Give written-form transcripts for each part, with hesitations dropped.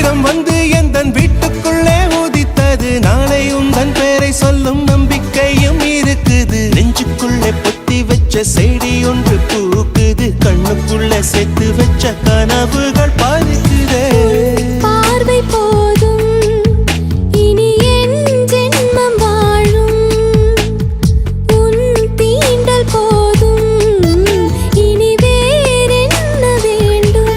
நட்சத்திரம் வந்து எந்தன் வீட்டுக்குள்ளே உதித்தது. நாளை உந்தன் பேரை சொல்லும் நம்பிக்கையும் இருக்குது. நெஞ்சுக்குள்ளே பொத்தி வச்ச செடி ஒன்று பூக்குது. கண்ணுக்குள்ளே சேர்த்து வச்ச கனவுகள் பாதிக்குதே. பார்வை போதும் இனி என் ஜென்மம் வாழும். உன் தீண்டல் போதும் இனி வேறென்ன வேண்டும்.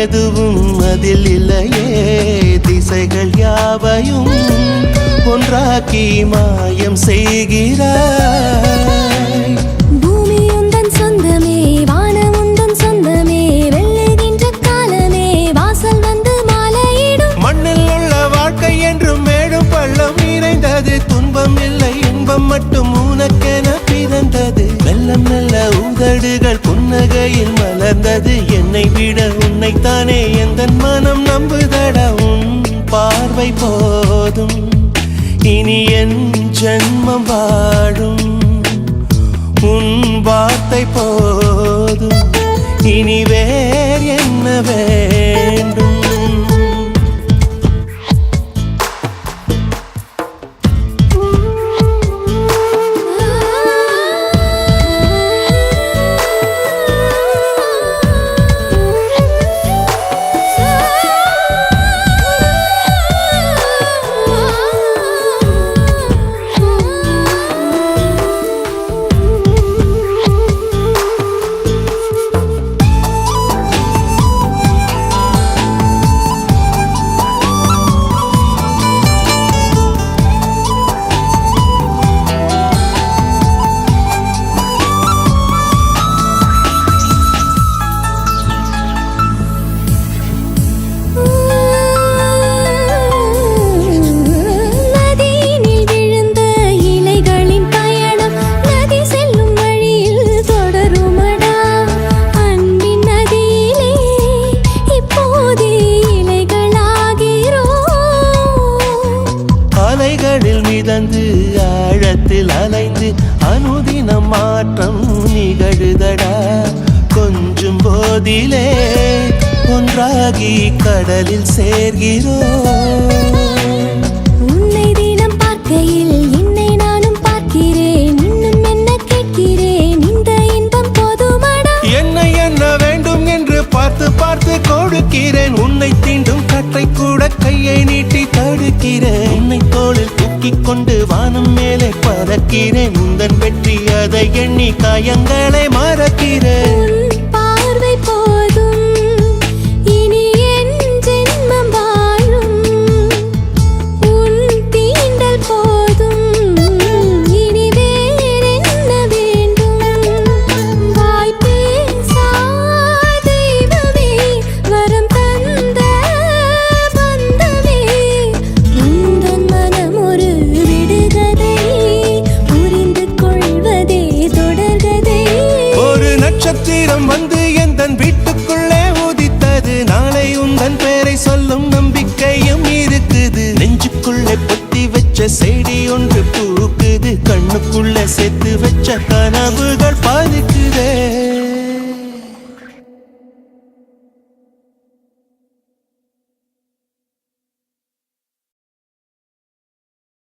எதுவும் அதில் இல்லையே. திசைகள் யாவையும் ஒன்றாக்கி மாயம் செய்கிறாய். பூமி உந்தன் சொந்தமே, வானம் உந்தன் சொந்தமே. வெல்லுகின்ற காலமே வாசல் வந்து மாலையிடும். மண்ணில் உள்ள வாழ்க்கை என்றும் மேடும் பள்ளம் நிறைந்தது. துன்பம் இல்லை, இன்பம் மட்டும் உனக்கென பிறந்தது. மெல்ல மெல்ல உதடுகள் புன்னகையில் மலர்ந்தது. என்னை விட உன்னைத்தானே எந்தன் மனம் நம்புதடா. உன் பார்வை போதும் இனி என் ஜென்மம் வாழும். உன் வார்த்தை போதும் இனி வேறு என்ன வேண்டும். மிதந்து ஆழத்தில் அலைந்து அனுதினம் மாற்றம் நிகழுதடா. கொஞ்சம் போதிலே ஒன்றாகி கடலில் சேர்கிறோம். உன்னை தினம் பார்க்கையில் என்னை நானும் பார்க்கிறேன். இன்னும் என்ன கேட்கிறேன், இந்த இன்பம் போதுமடா. என்னை என்ன வேண்டும் என்று பார்த்து பார்த்து கொடுக்கிறேன். உன்னை தீண்டும் கற்றை கூட கையை நீட்டி தடுக்கிறேன். உன்னை தோளில் தூக்கிக் கொண்டு வானம் மேலே பறக்கிறேன். உந்தன் வெற்றி அதை எண்ணி காயங்களை மறக்கிறேன். பார்வை போதும் இனி என் ஜென்மம் வாழும். உன் தீண்டல் போதும் இனி வேறென்ன வேண்டும். வாய் பேசா தெய்வமே, வரம் தந்த பந்தமே. உந்தன் மனம் ஒரு விடுகதை, புரிந்து கொள்வதே தொடர்கதை. ஒரு நட்சத்திரம் வந்து எந்தன் வீட்டுக்குள்ளே உதித்தது. நாளை உந்தன் பேரை சொல்லும் நம்பிக்கையும் இருக்குது. நெஞ்சுக்குள்ளே பொத்தி வச்ச செடி ஒன்று பூக்குது. கண்ணுக்குள்ளே சேர்த்து வச்ச கனவுகள் பாதிக்குதே.